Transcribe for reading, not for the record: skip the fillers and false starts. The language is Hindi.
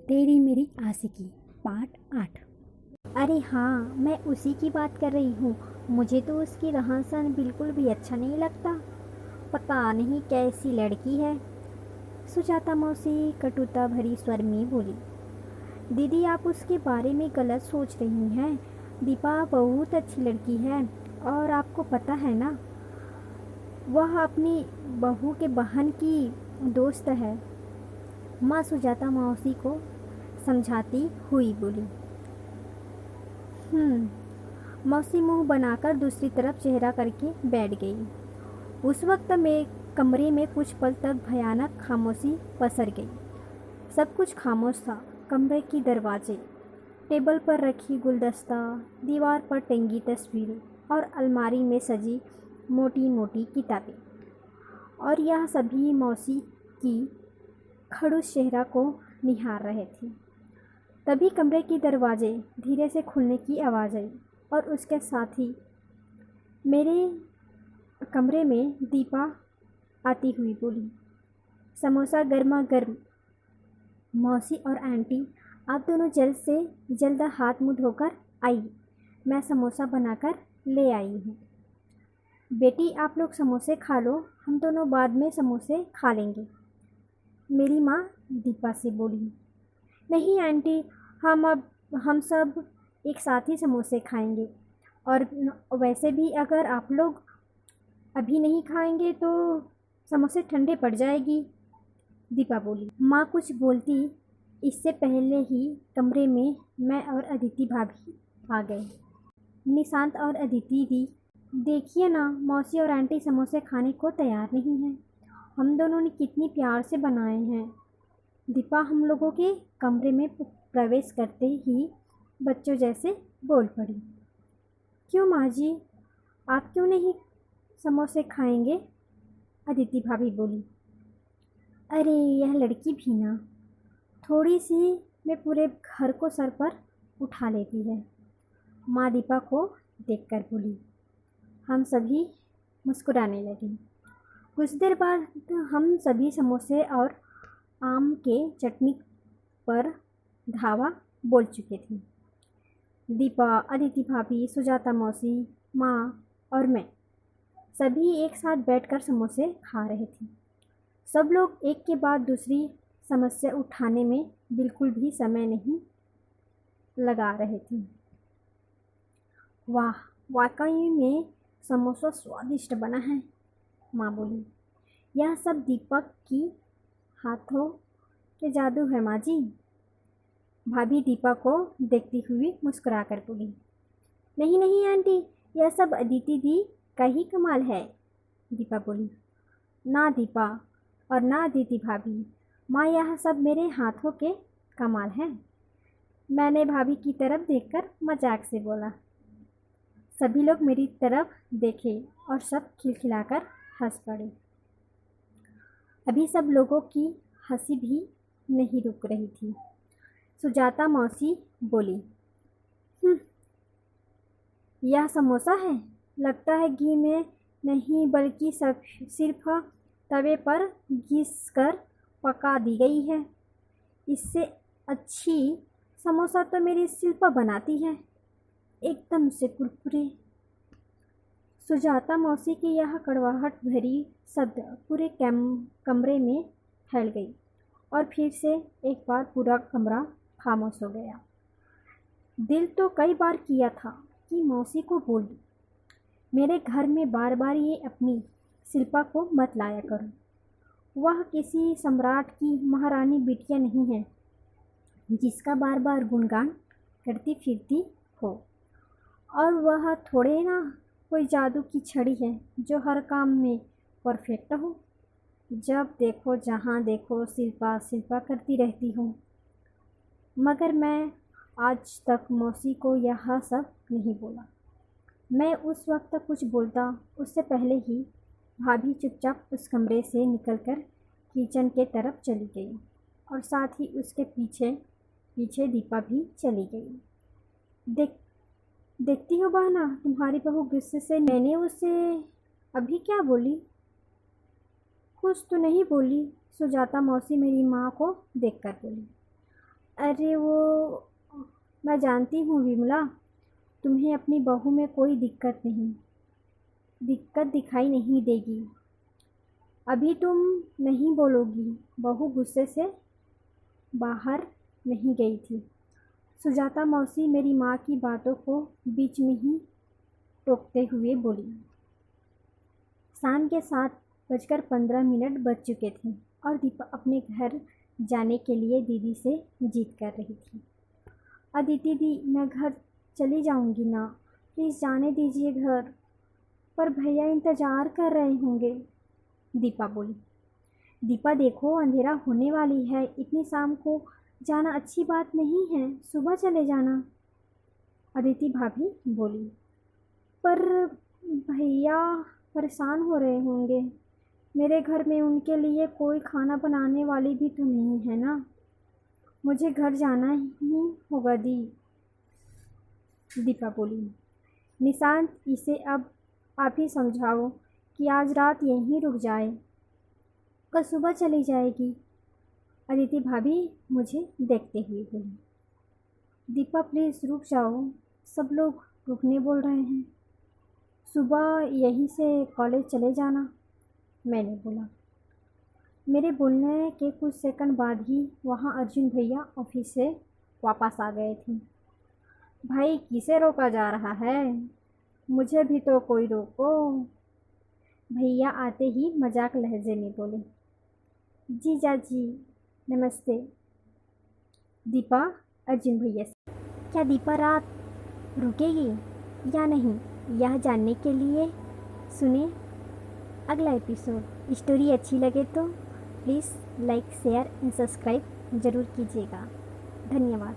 तेरी मेरी आशिकी पार्ट 8। अरे हाँ, मैं उसी की बात कर रही हूँ। मुझे तो उसकी रहन सहन बिल्कुल भी अच्छा नहीं लगता। पता नहीं कैसी लड़की है। सुजाता मौसी कटुता भरी स्वर में बोली। दीदी, आप उसके बारे में गलत सोच रही हैं। दीपा बहुत अच्छी लड़की है और आपको पता है ना, वह अपनी बहू के बहन की दोस्त है। माँ सुजाता मौसी को समझाती हुई बोली। मौसी मुंह बनाकर दूसरी तरफ चेहरा करके बैठ गई। उस वक्त में कमरे में कुछ पल तक भयानक खामोशी पसर गई। सब कुछ खामोश था। कमरे की दरवाजे, टेबल पर रखी गुलदस्ता, दीवार पर टंगी तस्वीरें और अलमारी में सजी मोटी मोटी किताबें, और यह सभी मौसी की खड़ूस चेहरा को निहार रहे थे। तभी कमरे की दरवाजे धीरे से खुलने की आवाज़ आई और उसके साथ ही मेरे कमरे में दीपा आती हुई बोली, समोसा गर्मा गर्म। मौसी और आंटी, आप दोनों जल्द से जल्द हाथ मुंह धोकर आइए, मैं समोसा बनाकर ले आई हूँ। बेटी, आप लोग समोसे खा लो, हम दोनों बाद में समोसे खा लेंगे, मेरी माँ दीपा से बोली। नहीं आंटी, हम सब एक साथ ही समोसे खाएंगे, और वैसे भी अगर आप लोग अभी नहीं खाएंगे तो समोसे ठंडे पड़ जाएगी, दीपा बोली। माँ कुछ बोलती इससे पहले ही कमरे में मैं और अदिति भाभी आ गए। निशांत और अदिति दी, देखिए ना, मौसी और आंटी समोसे खाने को तैयार नहीं हैं। हम दोनों ने कितनी प्यार से बनाए हैं। दीपा हम लोगों के कमरे में प्रवेश करते ही बच्चों जैसे बोल पड़ी। क्यों माँ जी, आप क्यों नहीं समोसे खाएंगे? अदिति भाभी बोली। अरे यह लड़की भी ना थोड़ी सी में पूरे घर को सर पर उठा लेती है, माँ दीपा को देखकर बोली। हम सभी मुस्कुराने लगे। कुछ देर बाद हम सभी समोसे और आम के चटनी पर धावा बोल चुके थे। दीपा, अदिति भाभी, सुजाता मौसी, माँ और मैं सभी एक साथ बैठकर समोसे खा रहे थे। सब लोग एक के बाद दूसरी समस्या उठाने में बिल्कुल भी समय नहीं लगा रहे थे। वाह, वाकई में समोसा स्वादिष्ट बना है, माँ बोली। यह सब दीपक की हाथों के जादू है माँ जी, भाभी दीपा को देखती हुई मुस्कुराकर बोली। नहीं नहीं आंटी, यह सब अदिति दी का ही कमाल है, दीपा बोली। ना दीपा और ना अदिति भाभी, माँ यह सब मेरे हाथों के कमाल है, मैंने भाभी की तरफ देखकर मजाक से बोला। सभी लोग मेरी तरफ देखे और सब खिलखिलाकर हंस पड़े। अभी सब लोगों की हंसी भी नहीं रुक रही थी। सुजाता मौसी बोली, यह समोसा है, लगता है घी में नहीं बल्कि सिर्फ तवे पर घिस कर पका दी गई है। इससे अच्छी समोसा तो मेरी शिल्पा बनाती है, एकदम से कुरकुरे। सुजाता मौसी की यह कड़वाहट भरी शब्द पूरे कमरे में फैल गई और फिर से एक बार पूरा कमरा खामोश हो गया। दिल तो कई बार किया था कि मौसी को बोल दूं, मेरे घर में बार बार ये अपनी शिल्पा को मत लाया करो। वह किसी सम्राट की महारानी बिटिया नहीं है जिसका बार बार गुणगान करती फिरती हो, और वह थोड़े ना कोई जादू की छड़ी है जो हर काम में परफेक्ट हो। जब देखो जहाँ देखो शिल्पा शिल्पा करती रहती हूँ, मगर मैं आज तक मौसी को यह सब नहीं बोला। मैं उस वक्त कुछ बोलता उससे पहले ही भाभी चुपचाप उस कमरे से निकलकर किचन के तरफ चली गई, और साथ ही उसके पीछे पीछे दीपा भी चली गई। देखती हो बहना, तुम्हारी बहू गुस्से से, मैंने उसे अभी क्या बोली? कुछ तो नहीं बोली, सुजाता मौसी मेरी माँ को देखकर बोली। अरे वो मैं जानती हूँ विमला, तुम्हें अपनी बहू में कोई दिक्कत दिखाई नहीं देगी। अभी तुम नहीं बोलोगी। बहू गुस्से से बाहर नहीं गई थी। सुजाता मौसी मेरी माँ की बातों को बीच में ही टोकते हुए बोली। शाम के 7:15 बज चुके थे और दीपा अपने घर जाने के लिए दीदी से जिद कर रही थी। अदिति दी, मैं घर चली जाऊंगी ना, प्लीज़ जाने दीजिए घर। पर भैया इंतज़ार कर रहे होंगे, दीपा बोली। दीपा देखो, अंधेरा होने वाली है, इतनी शाम को जाना अच्छी बात नहीं है, सुबह चले जाना, अदिति भाभी बोली। पर भैया परेशान हो रहे होंगे, मेरे घर में उनके लिए कोई खाना बनाने वाली भी तो नहीं है ना, मुझे घर जाना ही होगा दी, दीपा बोली। निशांत, इसे अब आप ही समझाओ कि आज रात यहीं रुक जाए, कल सुबह चली जाएगी, अदिति भाभी मुझे देखते हुए बोली। दीपा प्लीज़ रुक जाओ, सब लोग रुकने बोल रहे हैं, सुबह यहीं से कॉलेज चले जाना, मैंने बोला। मेरे बोलने के कुछ सेकंड बाद ही वहाँ अर्जुन भैया ऑफिस से वापस आ गए थे। भाई, किसे रोका जा रहा है, मुझे भी तो कोई रोको, भैया आते ही मजाक लहजे में बोले। जीजा जी नमस्ते, दीपा अर्जुन भैया से। क्या दीपा रात रुकेगी या नहीं, यह जानने के लिए सुने अगला एपिसोड। स्टोरी अच्छी लगे तो please like share and subscribe ज़रूर कीजिएगा। धन्यवाद।